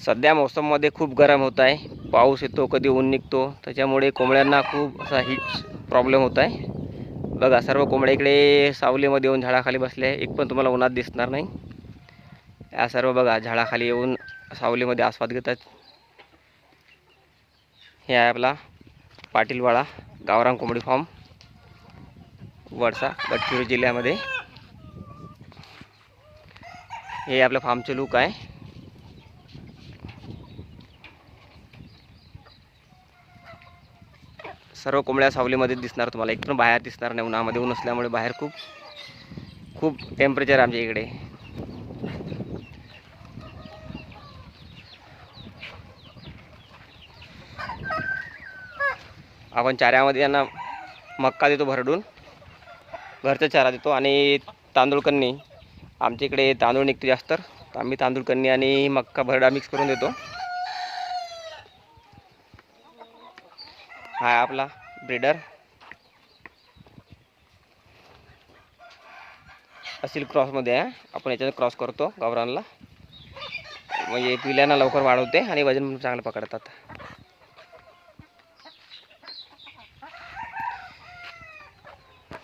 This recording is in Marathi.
सध्या मोसममध्ये खूप गरम होत आहे, पाऊस येतो कधी ऊन निघतो, त्याच्यामुळे कोंबड्यांना खूप असा हीट प्रॉब्लेम होत आहे. बघा सर्व कोंबड्या इकडे सावलीमध्ये येऊन झाडाखाली बसले आहे, एक पण तुम्हाला उन्हात दिसणार नाही. या सर्व बघा झाडाखाली येऊन सावलीमध्ये आस्वाद घेतात. हे आहे आपला पाटीलवाडा गावरान कोंबडी फार्म, वडसा गडचिरोली जिल्ह्यामध्ये. हे आपल्या फार्मचे लुक आहे. सर्व कोंबड्या सावलीमध्ये दिसणार तुम्हाला, एक पण बाहेर दिसणार नाही उन्हामध्ये. ऊन असल्यामुळे बाहेर खूप टेम्परेचर आमच्या इकडे. आपण चाऱ्यामध्ये यांना मक्का देतो भरडून, घरचा चारा देतो आणि तांदूळ कन्नी. आमच्या इकडे तांदूळ निघतो जास्त, तर आम्ही तांदूळ कन्नी आणि मक्का भरडा मिक्स करून देतो. हा आपला ब्रीडर असील क्रॉसमध्ये आहे. आपण याच्यात क्रॉस करतो गावरानला, म्हणजे पिल्यांना लवकर वाढवते आणि वजन पण चांगलं पकडतात.